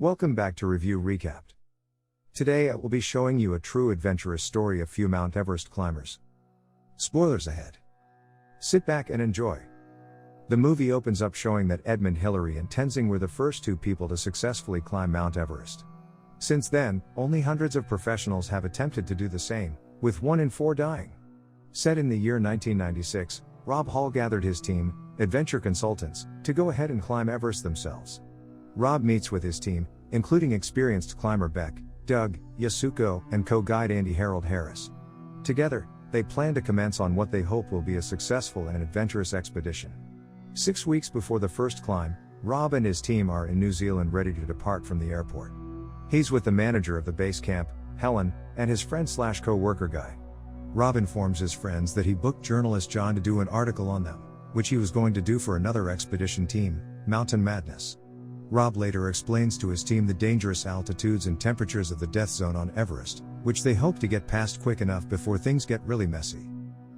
Welcome back to Review Recapped. Today I will be showing you a true adventurous story of few Mount Everest climbers. Spoilers ahead. Sit back and enjoy. The movie opens up showing that Edmund Hillary and Tenzing were the first two people to successfully climb Mount Everest. Since then, only hundreds of professionals have attempted to do the same, with 1 in 4 dying. Set in the year 1996, Rob Hall gathered his team, adventure consultants, to go ahead and climb Everest themselves. Rob meets with his team, including experienced climber Beck, Doug, Yasuko, and co-guide Andy Harold Harris. Together, they plan to commence on what they hope will be a successful and adventurous expedition. 6 weeks before the first climb, Rob and his team are in New Zealand ready to depart from the airport. He's with the manager of the base camp, Helen, and his friend/co-worker Guy. Rob informs his friends that he booked journalist John to do an article on them, which he was going to do for another expedition team, Mountain Madness. Rob later explains to his team the dangerous altitudes and temperatures of the death zone on Everest, which they hope to get past quick enough before things get really messy.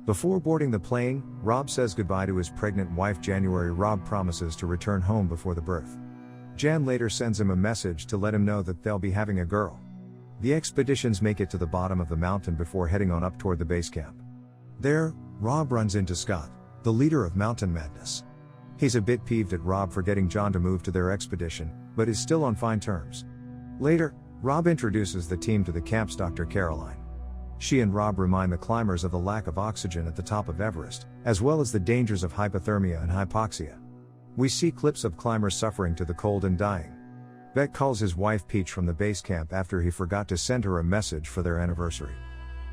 Before boarding the plane, Rob says goodbye to his pregnant wife January. Rob promises to return home before the birth. Jan later sends him a message to let him know that they'll be having a girl. The expeditions make it to the bottom of the mountain before heading on up toward the base camp. There, Rob runs into Scott, the leader of Mountain Madness. He's a bit peeved at Rob for getting John to move to their expedition, but is still on fine terms. Later, Rob introduces the team to the camp's Dr. Caroline. She and Rob remind the climbers of the lack of oxygen at the top of Everest, as well as the dangers of hypothermia and hypoxia. We see clips of climbers suffering to the cold and dying. Beck calls his wife Peach from the base camp after he forgot to send her a message for their anniversary.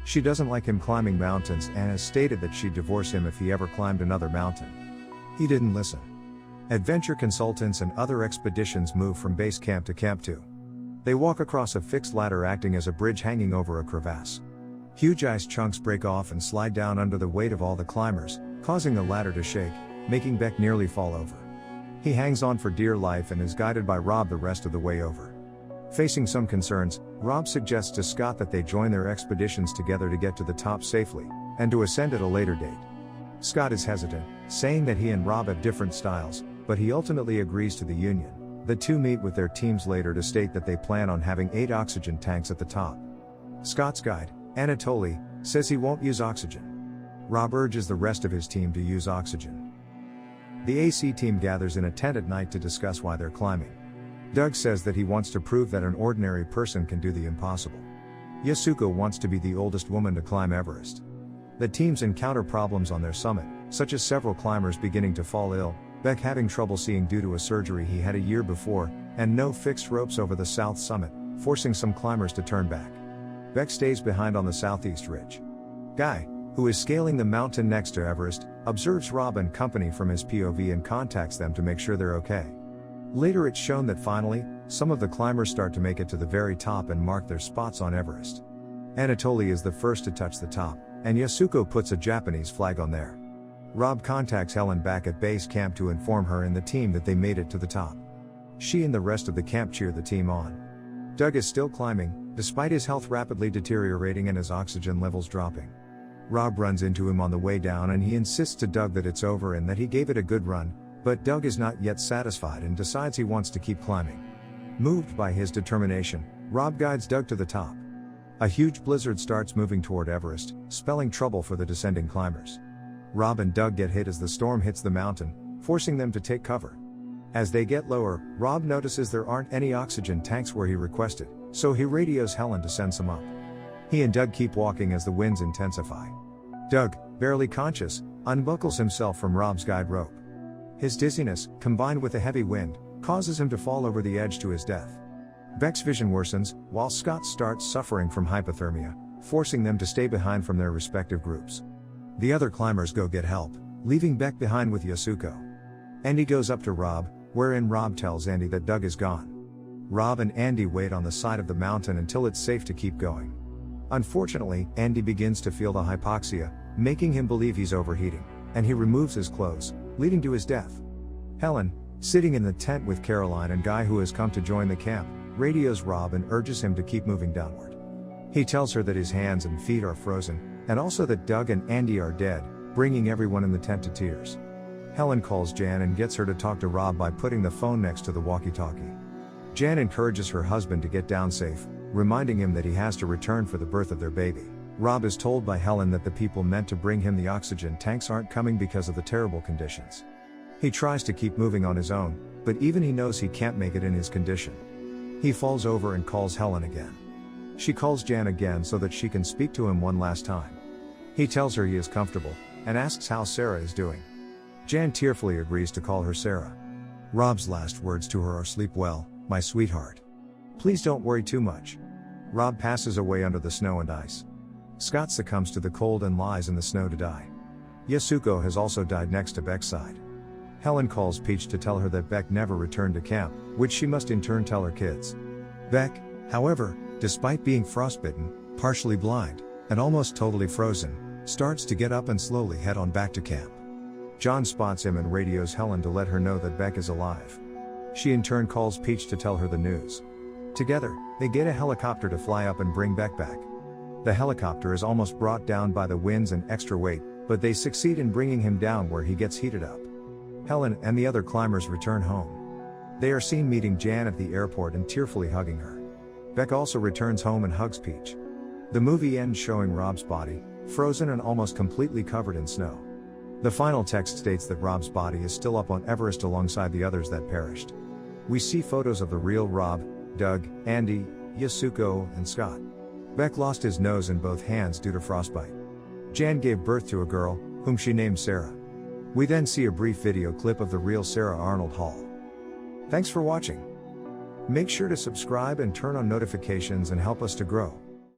She doesn't like him climbing mountains and has stated that she'd divorce him if he ever climbed another mountain. He didn't listen. Adventure consultants and other expeditions move from base camp to Camp 2. They walk across a fixed ladder acting as a bridge hanging over a crevasse. Huge ice chunks break off and slide down under the weight of all the climbers, causing the ladder to shake, making Beck nearly fall over. He hangs on for dear life and is guided by Rob the rest of the way over. Facing some concerns, Rob suggests to Scott that they join their expeditions together to get to the top safely, and to ascend at a later date. Scott is hesitant, saying that he and Rob have different styles, but he ultimately agrees to the union. The two meet with their teams later to state that they plan on having 8 oxygen tanks at the top. Scott's guide, Anatoly, says he won't use oxygen. Rob urges the rest of his team to use oxygen. The AC team gathers in a tent at night to discuss why they're climbing. Doug says that he wants to prove that an ordinary person can do the impossible. Yasuko wants to be the oldest woman to climb Everest. The teams encounter problems on their summit, such as several climbers beginning to fall ill, Beck having trouble seeing due to a surgery he had a year before, and no fixed ropes over the south summit, forcing some climbers to turn back. Beck stays behind on the southeast ridge. Guy, who is scaling the mountain next to Everest, observes Rob and company from his POV and contacts them to make sure they're okay. Later it's shown that finally, some of the climbers start to make it to the very top and mark their spots on Everest. Anatoly is the first to touch the top, and Yasuko puts a Japanese flag on there. Rob contacts Helen back at base camp to inform her and the team that they made it to the top. She and the rest of the camp cheer the team on. Doug is still climbing, despite his health rapidly deteriorating and his oxygen levels dropping. Rob runs into him on the way down and he insists to Doug that it's over and that he gave it a good run, but Doug is not yet satisfied and decides he wants to keep climbing. Moved by his determination, Rob guides Doug to the top. A huge blizzard starts moving toward Everest, spelling trouble for the descending climbers. Rob and Doug get hit as the storm hits the mountain, forcing them to take cover. As they get lower, Rob notices there aren't any oxygen tanks where he requested, so he radios Helen to send some up. He and Doug keep walking as the winds intensify. Doug, barely conscious, unbuckles himself from Rob's guide rope. His dizziness, combined with the heavy wind, causes him to fall over the edge to his death. Beck's vision worsens, while Scott starts suffering from hypothermia, forcing them to stay behind from their respective groups. The other climbers go get help, leaving Beck behind with Yasuko. Andy goes up to Rob, wherein Rob tells Andy that Doug is gone. Rob and Andy wait on the side of the mountain until it's safe to keep going. Unfortunately, Andy begins to feel the hypoxia, making him believe he's overheating, and he removes his clothes, leading to his death. Helen, sitting in the tent with Caroline and Guy, who has come to join the camp, radios Rob and urges him to keep moving downward. He tells her that his hands and feet are frozen, and also that Doug and Andy are dead, bringing everyone in the tent to tears. Helen calls Jan and gets her to talk to Rob by putting the phone next to the walkie-talkie. Jan encourages her husband to get down safe, reminding him that he has to return for the birth of their baby. Rob is told by Helen that the people meant to bring him the oxygen tanks aren't coming because of the terrible conditions. He tries to keep moving on his own, but even he knows he can't make it in his condition. He falls over and calls Helen again. She calls Jan again so that she can speak to him one last time. He tells her he is comfortable, and asks how Sarah is doing. Jan tearfully agrees to call her Sarah. Rob's last words to her are "Sleep well, my sweetheart. Please don't worry too much." Rob passes away under the snow and ice. Scott succumbs to the cold and lies in the snow to die. Yasuko has also died next to Beck's side. Helen calls Peach to tell her that Beck never returned to camp, which she must in turn tell her kids. Beck, however, despite being frostbitten, partially blind, and almost totally frozen, starts to get up and slowly head on back to camp. John spots him and radios Helen to let her know that Beck is alive. She in turn calls Peach to tell her the news. Together, they get a helicopter to fly up and bring Beck back. The helicopter is almost brought down by the winds and extra weight, but they succeed in bringing him down where he gets heated up. Helen and the other climbers return home. They are seen meeting Jan at the airport and tearfully hugging her. Beck also returns home and hugs Peach. The movie ends showing Rob's body, frozen and almost completely covered in snow. The final text states that Rob's body is still up on Everest alongside the others that perished. We see photos of the real Rob, Doug, Andy, Yasuko, and Scott. Beck lost his nose and both hands due to frostbite. Jan gave birth to a girl, whom she named Sarah. We then see a brief video clip of the real Sarah Arnold Hall. Thanks for watching. Make sure to subscribe and turn on notifications and help us to grow.